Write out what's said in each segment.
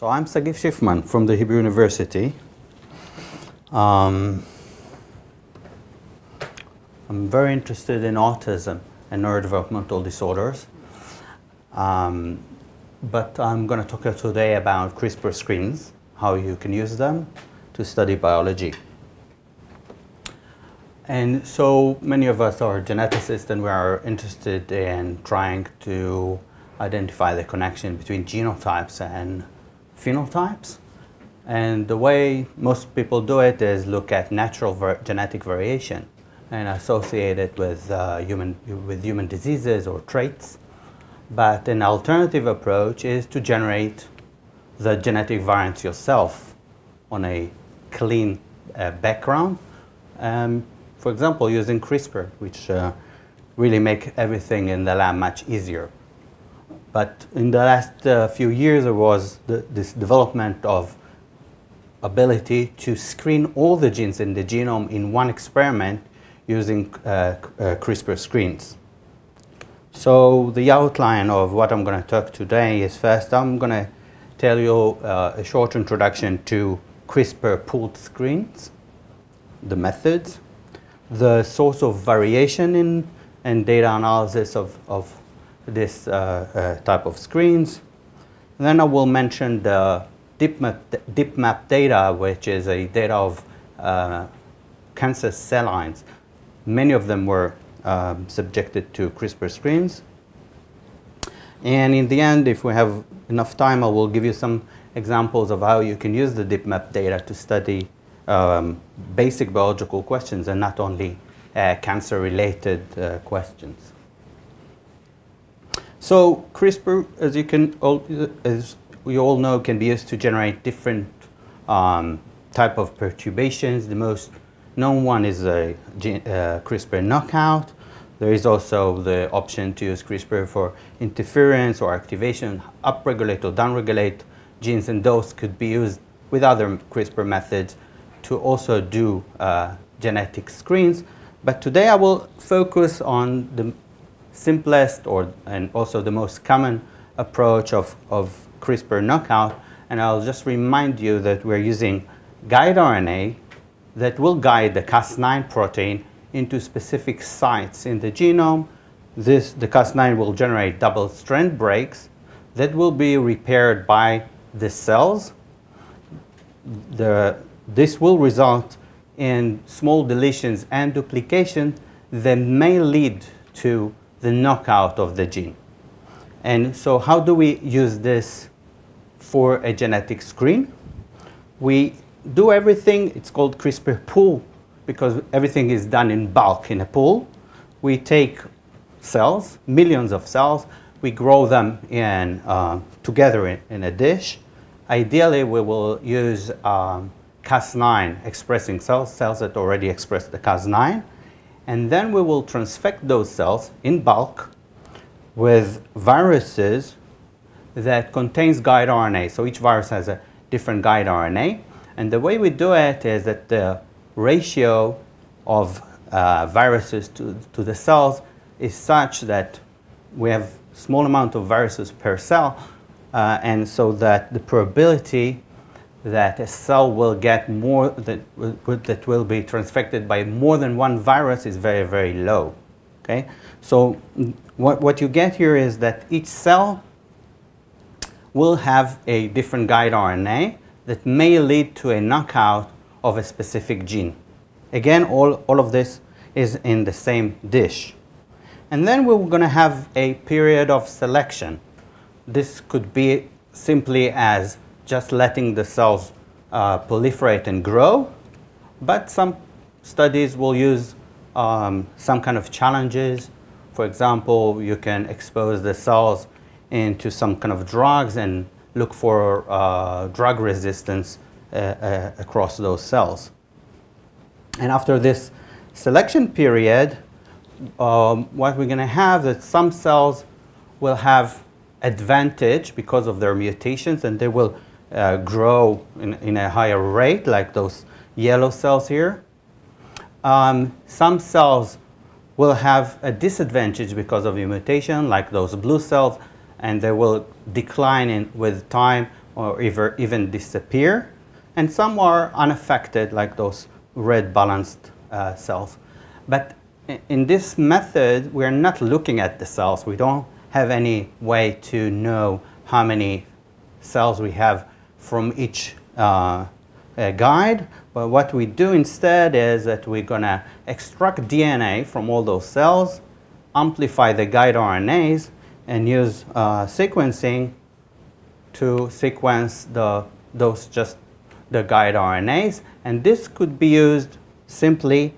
So I'm Sagiv Shifman from the Hebrew University. I'm very interested in autism and neurodevelopmental disorders. But I'm going to talk today about CRISPR screens, how you can use them to study biology. And so many of us are geneticists, and we are interested in trying to identify the connection between genotypes and phenotypes. And the way most people do it is look at natural genetic variation and associate it with human diseases or traits. But an alternative approach is to generate the genetic variants yourself on a clean background. For example, using CRISPR, which really make everything in the lab much easier. But in the last few years, there was this development of ability to screen all the genes in the genome in one experiment using CRISPR screens. So the outline of what I'm going to talk today is, first I'm going to tell you a short introduction to CRISPR pooled screens, the methods, the source of variation in and data analysis of this type of screens. And then I will mention the deep map data, which is a data of cancer cell lines. Many of them were subjected to CRISPR screens. And in the end, if we have enough time, I will give you some examples of how you can use the deep map data to study basic biological questions and not only cancer-related questions. So CRISPR, as we all know, can be used to generate different type of perturbations. The most known one is a CRISPR knockout. There is also the option to use CRISPR for interference or activation, upregulate or downregulate genes, and those could be used with other CRISPR methods to also do genetic screens. But today I will focus on the simplest and also the most common approach of CRISPR knockout, and I'll just remind you that we're using guide RNA that will guide the Cas9 protein into specific sites in the genome. The Cas9 will generate double-strand breaks that will be repaired by the cells. This will result in small deletions and duplication that may lead to the knockout of the gene. And so how do we use this for a genetic screen? We do everything, it's called CRISPR pool, because everything is done in bulk in a pool. We take cells, millions of cells, we grow them together in a dish. Ideally, we will use Cas9 expressing cells that already express the Cas9. And then we will transfect those cells in bulk with viruses that contains guide RNA. So each virus has a different guide RNA. And the way we do it is that the ratio of viruses to the cells is such that we have small amount of viruses per cell, and so that the probability that a cell will get more that will be transfected by more than one virus is very, very low. Okay, so what you get here is that each cell will have a different guide RNA that may lead to a knockout of a specific gene. Again, all of this is in the same dish. And then we're going to have a period of selection. This could be simply as just letting the cells proliferate and grow, but some studies will use some kind of challenges. For example, you can expose the cells into some kind of drugs and look for drug resistance across those cells. And after this selection period, what we're going to have is that some cells will have advantage because of their mutations, and they will grow in a higher rate, like those yellow cells here. Some cells will have a disadvantage because of a mutation, like those blue cells, and they will decline with time or even disappear, and some are unaffected, like those red balanced cells. But in this method, we're not looking at the cells. We don't have any way to know how many cells we have from each guide. But what we do instead is that we're going to extract DNA from all those cells, amplify the guide RNAs, and use sequencing to sequence the guide RNAs. And this could be used simply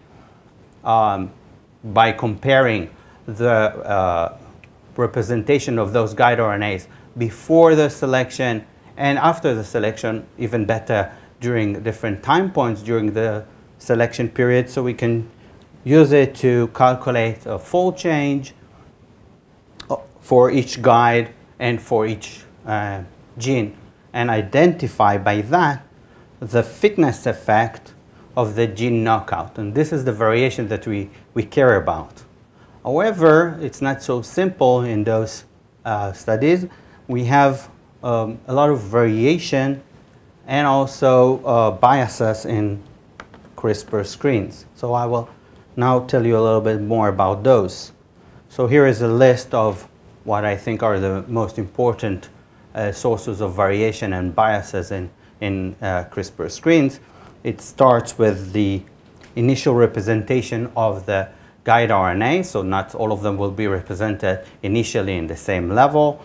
by comparing the representation of those guide RNAs before the selection and after the selection, even better during different time points during the selection period. So we can use it to calculate a fold change for each guide and for each gene, and identify by that the fitness effect of the gene knockout. And this is the variation that we care about. However, it's not so simple in those studies. We have a lot of variation and also biases in CRISPR screens. So I will now tell you a little bit more about those. So here is a list of what I think are the most important sources of variation and biases in CRISPR screens. It starts with the initial representation of the guide RNA, so not all of them will be represented initially in the same level.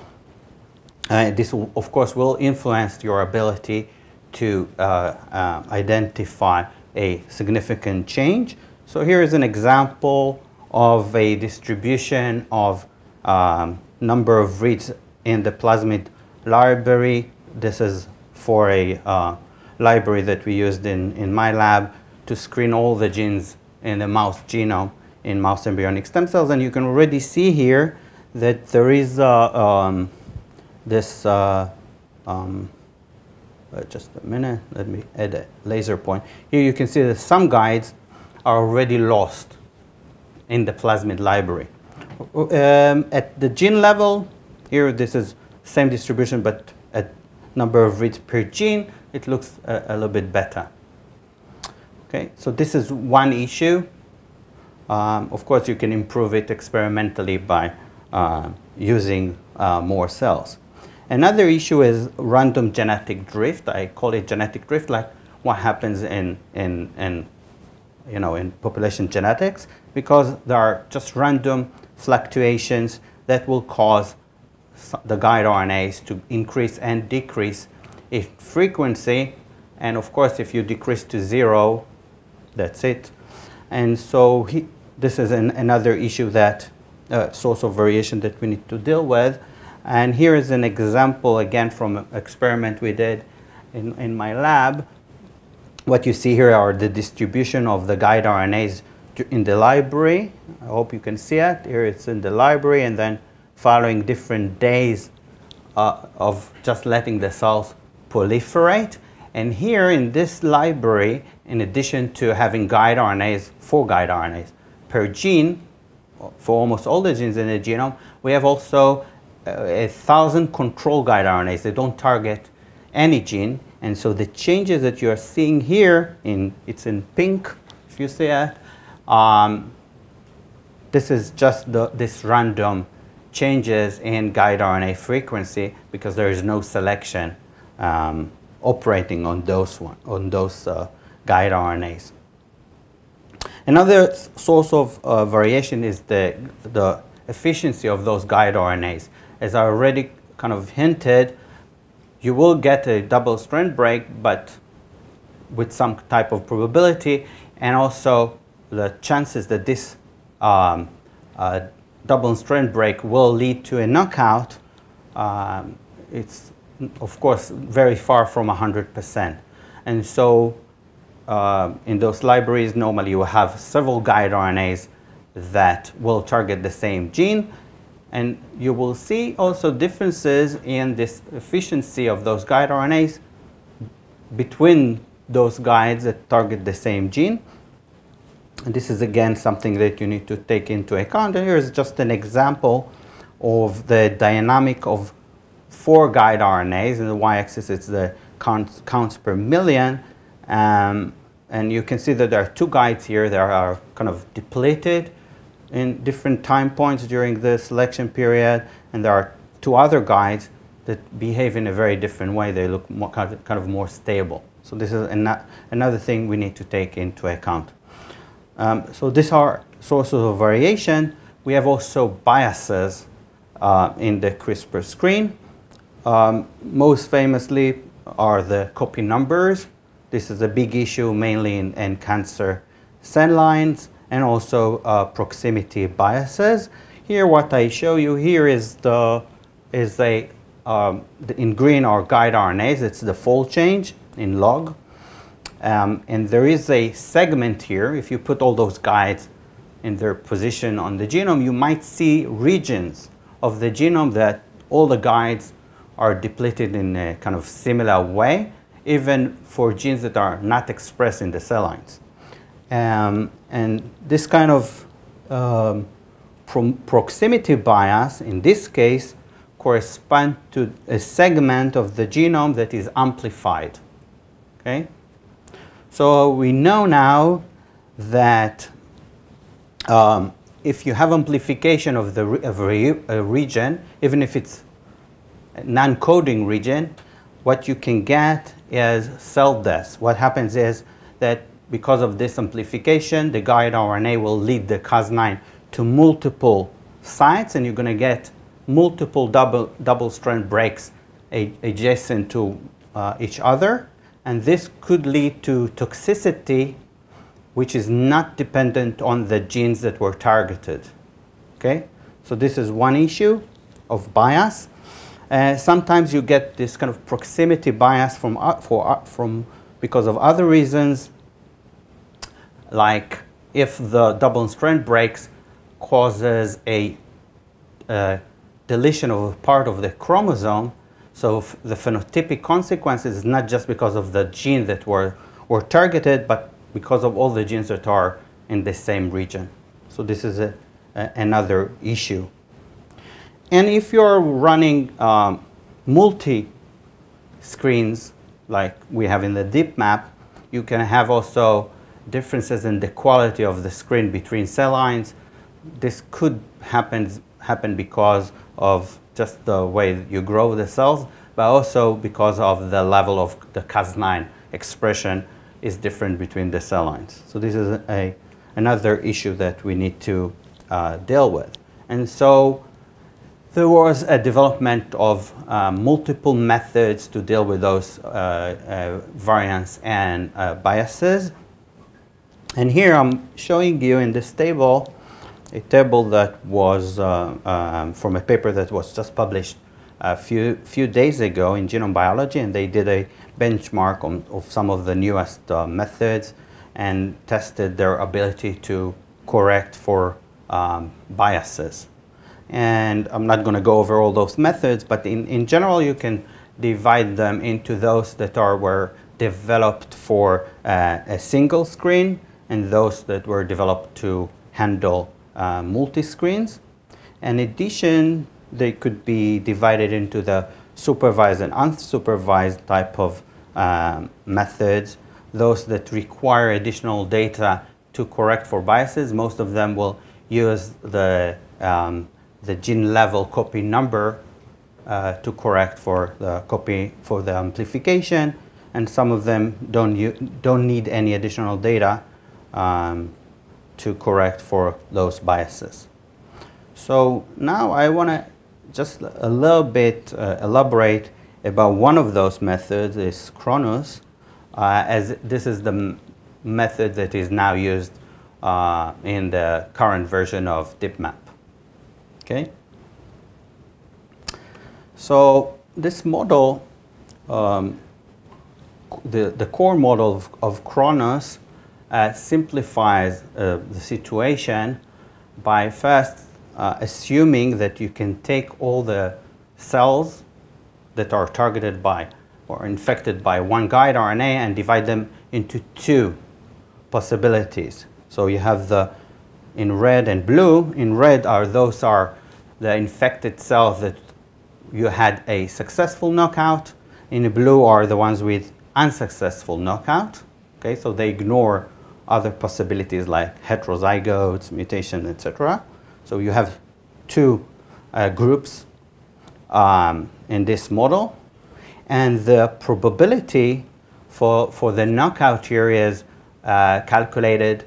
This, of course, will influence your ability to identify a significant change. So here is an example of a distribution of number of reads in the plasmid library. This is for a library that we used in my lab to screen all the genes in the mouse genome in mouse embryonic stem cells. And you can already see here that there is this just a minute, let me add a laser point. Here you can see that some guides are already lost in the plasmid library. At the gene level, here this is same distribution, but at number of reads per gene, it looks a little bit better. Okay, so this is one issue. Of course, you can improve it experimentally by using more cells. Another issue is random genetic drift. I call it genetic drift, like what happens in population genetics, because there are just random fluctuations that will cause the guide RNAs to increase and decrease in frequency. And of course, if you decrease to 0, that's it. And so this is another issue, that source of variation that we need to deal with. And here is an example, again, from an experiment we did in my lab. What you see here are the distribution of the guide RNAs in the library. I hope you can see it. Here it's in the library, and then following different days of just letting the cells proliferate. And here in this library, in addition to having guide RNAs, 4 guide RNAs per gene, for almost all the genes in the genome, we have also 1,000 control guide RNAs. They don't target any gene. And so the changes that you're seeing here, it's in pink, if you see it, this is just this random changes in guide RNA frequency, because there is no selection operating on those guide RNAs. Another source of variation is the efficiency of those guide RNAs. As I already kind of hinted, you will get a double strand break, but with some type of probability, and also the chances that this double strand break will lead to a knockout, it's of course very far from 100%. And so in those libraries, normally you will have several guide RNAs that will target the same gene. And you will see also differences in this efficiency of those guide RNAs between those guides that target the same gene. And this is again something that you need to take into account. And here is just an example of the dynamic of 4 guide RNAs, and the y-axis is the counts per million. And you can see that there are 2 guides here that are kind of depleted in different time points during the selection period, and there are 2 other guides that behave in a very different way. They look more, kind of more stable. So this is another thing we need to take into account. So these are sources of variation. We have also biases in the CRISPR screen. Most famously are the copy numbers. This is a big issue mainly in cancer cell lines, and also proximity biases. Here, what I show you here is in green are guide RNAs. It's the fold change in log. And there is a segment here. If you put all those guides in their position on the genome, you might see regions of the genome that all the guides are depleted in a kind of similar way, even for genes that are not expressed in the cell lines. And this kind of proximity bias, in this case, corresponds to a segment of the genome that is amplified. Okay? So we know now that if you have amplification of a region, even if it's a non-coding region, what you can get is cell death. What happens is that because of this amplification, the guide RNA will lead the Cas9 to multiple sites, and you're going to get multiple double-strand breaks adjacent to each other. And this could lead to toxicity, which is not dependent on the genes that were targeted. Okay? So this is one issue of bias. Sometimes you get this kind of proximity bias because of other reasons, like if the double-strand breaks causes a deletion of a part of the chromosome. So the phenotypic consequences is not just because of the gene that were targeted, but because of all the genes that are in the same region. So this is another issue. And if you're running multi-screens, like we have in the deep map, you can have also differences in the quality of the screen between cell lines. This could happen because of just the way you grow the cells, but also because of the level of the Cas9 expression is different between the cell lines. So this is another issue that we need to deal with. And so there was a development of multiple methods to deal with those variants and biases. And here I'm showing you in this table a table that was from a paper that was just published a few days ago in Genome Biology, and they did a benchmark of some of the newest methods and tested their ability to correct for biases. And I'm not going to go over all those methods, but in general you can divide them into those that were developed for a single screen and those that were developed to handle multi-screens. In addition, they could be divided into the supervised and unsupervised type of methods. Those that require additional data to correct for biases, most of them will use the gene level copy number to correct for the amplification, and some of them don't need any additional data to correct for those biases. So now I want to just a little bit elaborate about one of those methods, is Kronos, as this is the method that is now used in the current version of DeepMap. Okay? So this model, the core model of Kronos simplifies the situation by first assuming that you can take all the cells that are targeted by or infected by one guide RNA and divide them into two possibilities. So you have in red and blue. In red those are the infected cells that you had a successful knockout. In blue are the ones with unsuccessful knockout. Okay, so they ignore other possibilities like heterozygotes, mutation, etc. So you have two groups in this model. And the probability for the knockout here is calculated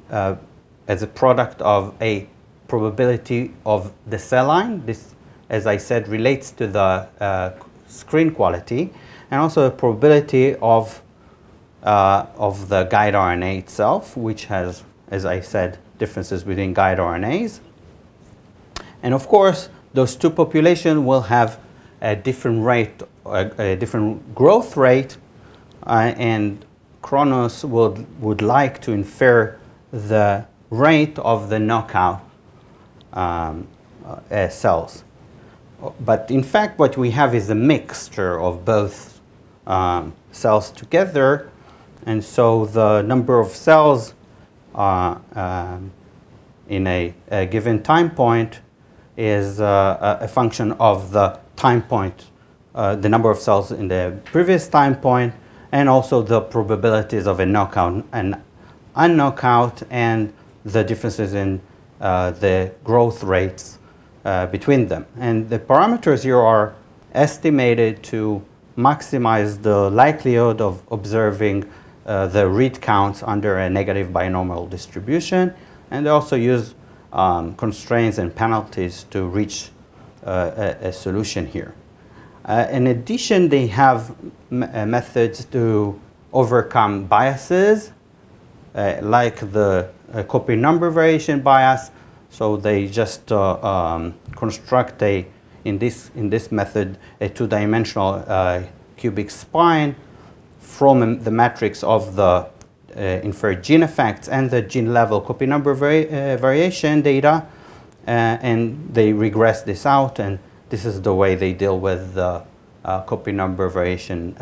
as a product of a probability of the cell line. This, as I said, relates to the screen quality, and also a probability of the guide RNA itself, which has, as I said, differences between guide RNAs. And of course, those two populations will have a different rate, a different growth rate, and Kronos would like to infer the rate of the knockout cells. But in fact, what we have is a mixture of both cells together, and so the number of cells in a given time point is a function of the time point, the number of cells in the previous time point, and also the probabilities of a knockout and unknockout, and the differences in the growth rates between them. And the parameters here are estimated to maximize the likelihood of observing the read counts under a negative binomial distribution, and they also use constraints and penalties to reach a solution here. In addition, they have methods to overcome biases, like the copy number variation bias. So they just construct in this method a two-dimensional cubic spine from the matrix of the inferred gene effects and the gene level copy number variation data, and they regress this out, and this is the way they deal with the copy number variation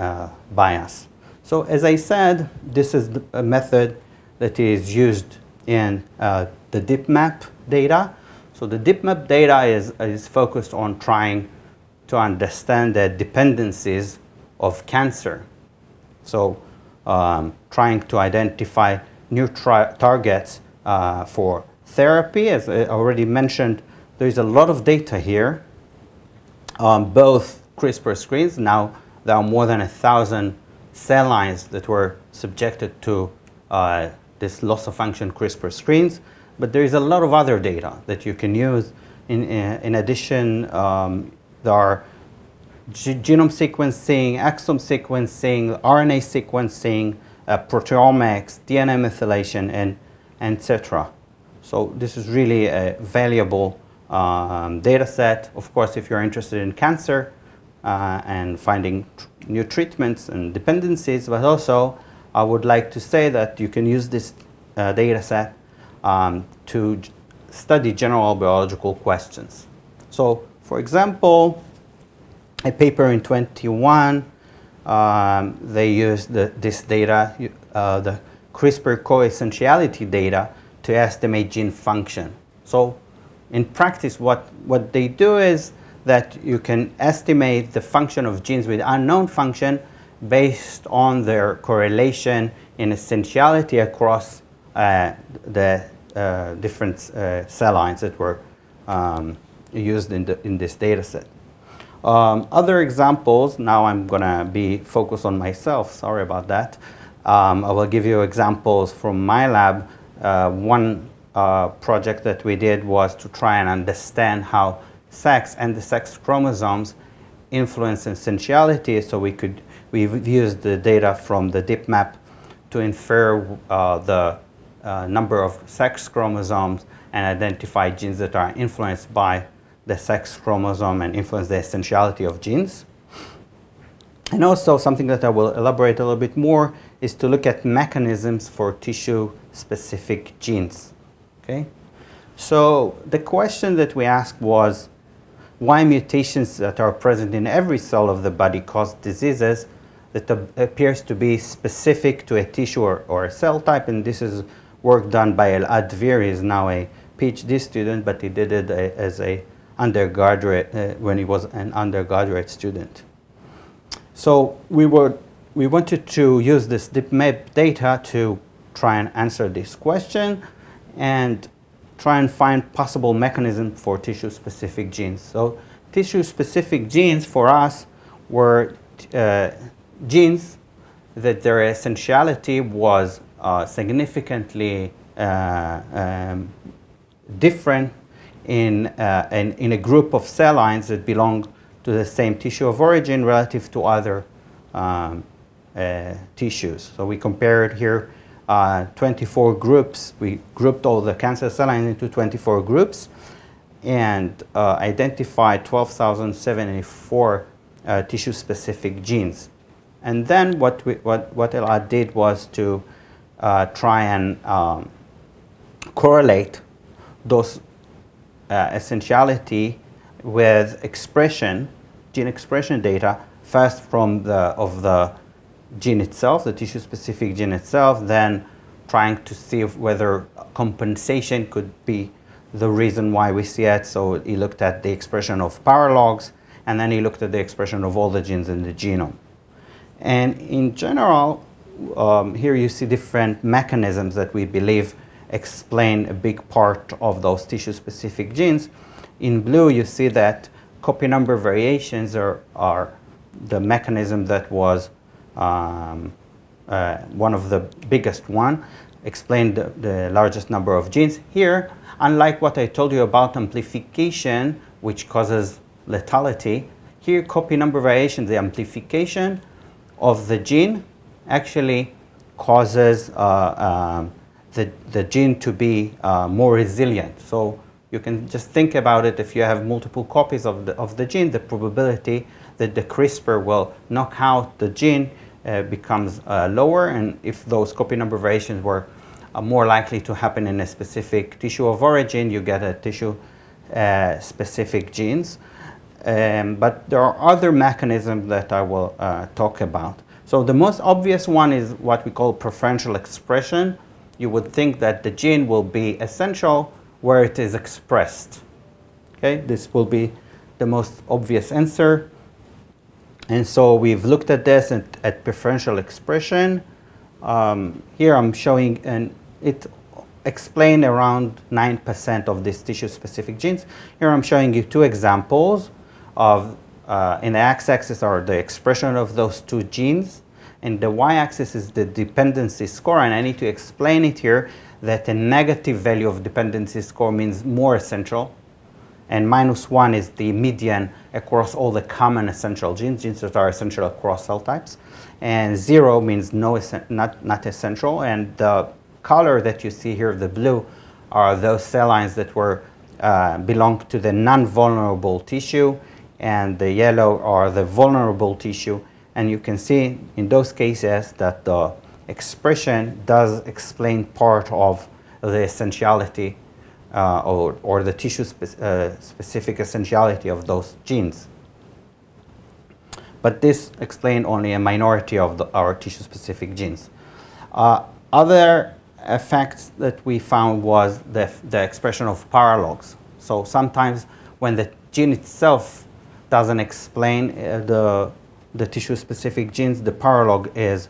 bias. So as I said, this is a method that is used in the DipMap data. So the DipMap data is focused on trying to understand the dependencies of cancer. So trying to identify new targets for therapy. As I already mentioned, there is a lot of data here on both CRISPR screens. Now there are more than 1,000 cell lines that were subjected to this loss of function CRISPR screens, but there is a lot of other data that you can use. In addition, there are genome sequencing, exome sequencing, RNA sequencing, proteomics, DNA methylation, and etc. So this is really a valuable data set. Of course, if you're interested in cancer and finding new treatments and dependencies, but also I would like to say that you can use this data set to study general biological questions. So, for example, a paper in 21, they used this data, the CRISPR co-essentiality data, to estimate gene function. So in practice, what they do is that you can estimate the function of genes with unknown function based on their correlation in essentiality across the different cell lines that were used in this data set. Other examples, now I'm going to be focused on myself, sorry about that. I will give you examples from my lab. One project that we did was to try and understand how sex and the sex chromosomes influence essentiality. So we've used the data from the DipMap to infer the number of sex chromosomes and identify genes that are influenced by the sex chromosome and influence the essentiality of genes. And also something that I will elaborate a little bit more is to look at mechanisms for tissue-specific genes. Okay? So the question that we asked was, why mutations that are present in every cell of the body cause diseases that appears to be specific to a tissue or a cell type? And this is work done by Elad Dvir. He is now a PhD student, but he did it as a undergraduate, when he was an undergraduate student. So we wanted to use this DeepMap data to try and answer this question and try and find possible mechanism for tissue-specific genes. So tissue-specific genes for us were genes that their essentiality was significantly different in a group of cell lines that belong to the same tissue of origin relative to other tissues. So we compared here 24 groups. We grouped all the cancer cell lines into 24 groups and identified 12,074 tissue-specific genes. And then what Elad did was to try and correlate those essentiality with expression, gene expression data, first from the gene itself, the tissue-specific gene itself, then trying to see whether compensation could be the reason why we see it. So he looked at the expression of paralogs, and then he looked at the expression of all the genes in the genome. And in general, here you see different mechanisms that we believe explain a big part of those tissue-specific genes. In blue, you see that copy number variations are the mechanism that was one of the biggest one, explained the largest number of genes. Here, unlike what I told you about amplification, which causes lethality, here copy number variation, the amplification of the gene actually causes the gene to be more resilient. So you can just think about it. If you have multiple copies of the gene, the probability that the CRISPR will knock out the gene becomes lower. And if those copy number variations were more likely to happen in a specific tissue of origin, you get a tissue specific genes. But there are other mechanisms that I will talk about. So the most obvious one is what we call preferential expression. You would think that the gene will be essential where it is expressed. Okay, this will be the most obvious answer. And so we've looked at this at preferential expression. Here I'm showing, and it explains around 9% of these tissue-specific genes. Here I'm showing you two examples of, in the x-axis are the expression of those two genes, and the y-axis is the dependency score. And I need to explain it here that a negative value of dependency score means more essential, and -1 is the median across all the common essential genes, genes that are essential across cell types, and 0 means not essential. And the color that you see here, the blue, are those cell lines that were belong to the non-vulnerable tissue, and the yellow are the vulnerable tissue. And you can see in those cases that the expression does explain part of the essentiality or the tissue-specific essentiality of those genes. But this explains only a minority of our tissue-specific genes. Other effects that we found was the expression of paralogs. So sometimes when the gene itself doesn't explain the tissue-specific genes, the paralog is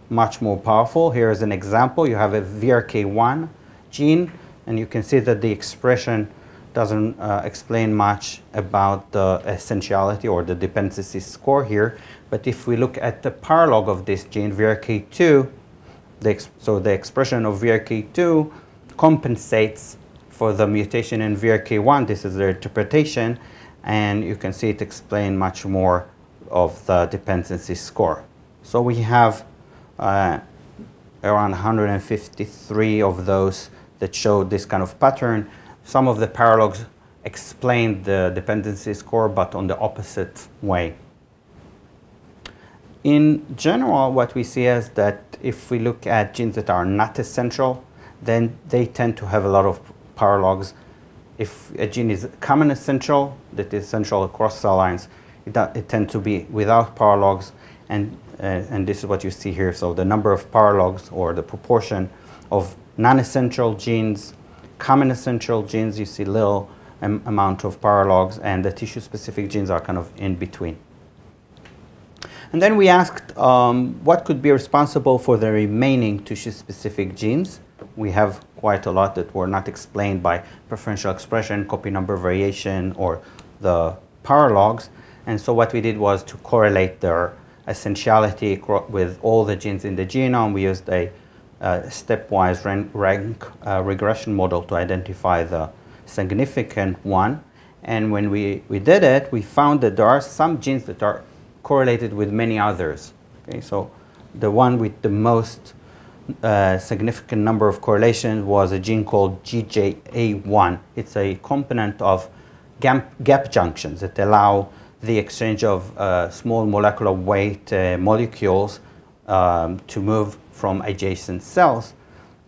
much more powerful. Here is an example. You have a VRK1 gene, and you can see that the expression doesn't explain much about the essentiality or the dependency score here. But if we look at the paralog of this gene, VRK2, so the expression of VRK2 compensates for the mutation in VRK1. This is their interpretation, and you can see it explains much more of the dependency score. So we have around 153 of those that show this kind of pattern. Some of the paralogs explain the dependency score, but on the opposite way. In general, what we see is that if we look at genes that are not essential, then they tend to have a lot of paralogs. If a gene is common essential, that is essential across cell lines, it tends to be without paralogs, and this is what you see here. So the number of paralogs, or the proportion of non-essential genes, common essential genes, you see little amount of paralogs, and the tissue-specific genes are kind of in between. And then we asked what could be responsible for the remaining tissue-specific genes. We have quite a lot that were not explained by preferential expression, copy number variation, or the paralogs. And so what we did was to correlate their essentiality with all the genes in the genome. We used a stepwise rank regression model to identify the significant one. And when we did it, we found that there are some genes that are correlated with many others. Okay, so the one with the most significant number of correlations was a gene called GJA1. It's a component of gap junctions that allow the exchange of small molecular weight molecules to move from adjacent cells.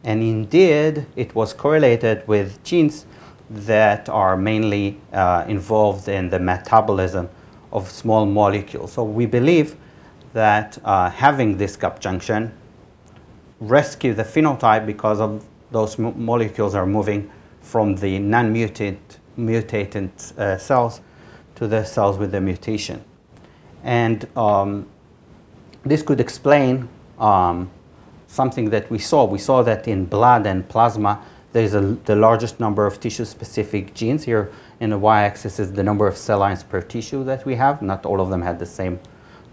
And indeed, it was correlated with genes that are mainly involved in the metabolism of small molecules. So we believe that having this gap junction rescue the phenotype because of those molecules are moving from the non-mutated cells to the cells with the mutation. And this could explain something that we saw. We saw that in blood and plasma, there's the largest number of tissue-specific genes. Here in the y-axis is the number of cell lines per tissue that we have. Not all of them had the same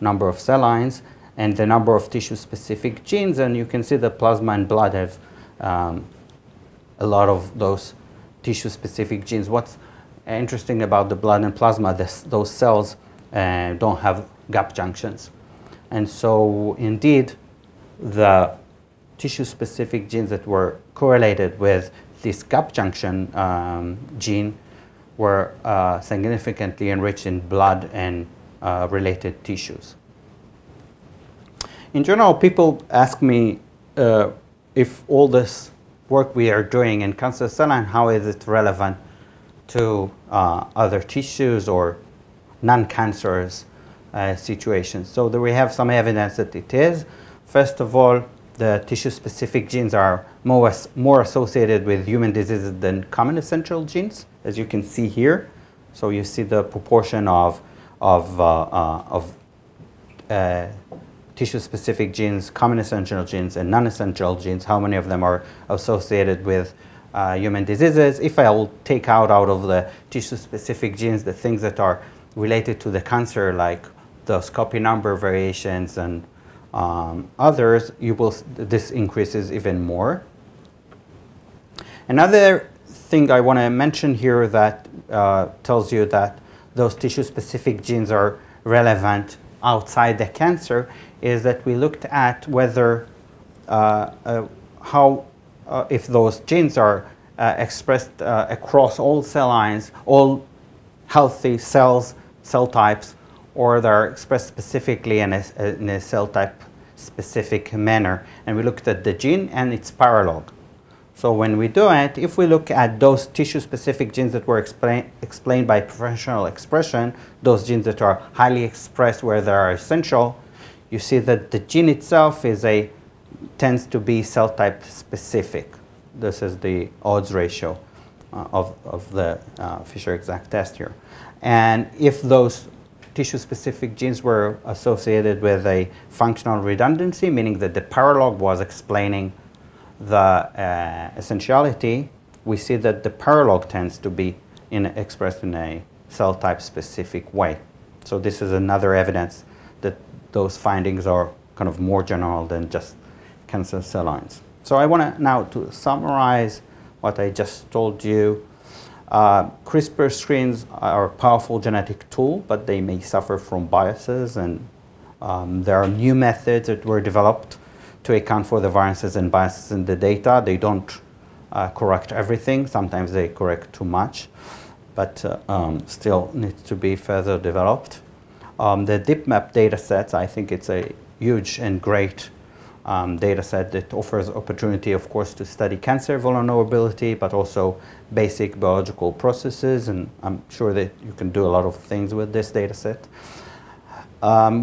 number of cell lines. And the number of tissue-specific genes, and you can see that plasma and blood have a lot of those tissue-specific genes. What's interesting about the blood and plasma, those cells don't have gap junctions. And so indeed, the tissue-specific genes that were correlated with this gap junction gene were significantly enriched in blood and related tissues. In general, people ask me if all this work we are doing in cancer cell line, how is it relevant to other tissues or non-cancerous situations. So we have some evidence that it is. First of all, the tissue-specific genes are more associated with human diseases than common essential genes, as you can see here. So you see the proportion of tissue-specific genes, common essential genes, and non-essential genes, how many of them are associated with human diseases. If I will take out of the tissue-specific genes the things that are related to the cancer, like those copy number variations and others, this increases even more. Another thing I want to mention here that tells you that those tissue-specific genes are relevant outside the cancer is that we looked at whether if those genes are expressed across all cell lines, all healthy cells, cell types, or they're expressed specifically in a cell type specific manner. And we looked at the gene and its paralog. So when we do it, if we look at those tissue-specific genes that were explained by preferential expression, those genes that are highly expressed where they are essential, you see that the gene itself tends to be cell type specific. This is the odds ratio of the Fisher exact test here. And if those tissue-specific genes were associated with a functional redundancy, meaning that the paralog was explaining the essentiality, we see that the paralog tends to be expressed in a cell type specific way. So this is another evidence that those findings are kind of more general than just cancer cell lines. So I want now to summarize what I just told you. CRISPR screens are a powerful genetic tool, but they may suffer from biases, and there are new methods that were developed to account for the variances and biases in the data. They don't correct everything. Sometimes they correct too much, but still needs to be further developed. The DeepMap data sets, I think it's a huge and great data set that offers opportunity, of course, to study cancer vulnerability, but also basic biological processes, and I'm sure that you can do a lot of things with this data set.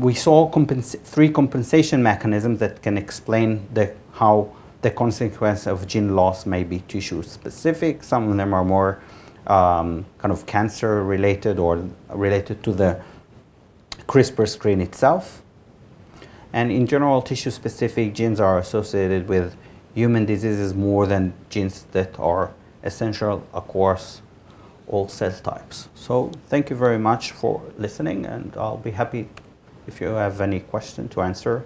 We saw 3 compensation mechanisms that can explain how the consequence of gene loss may be tissue specific. Some of them are more kind of cancer related or related to the CRISPR screen itself. And in general, tissue-specific genes are associated with human diseases more than genes that are essential across all cell types. So thank you very much for listening, and I'll be happy if you have any question to answer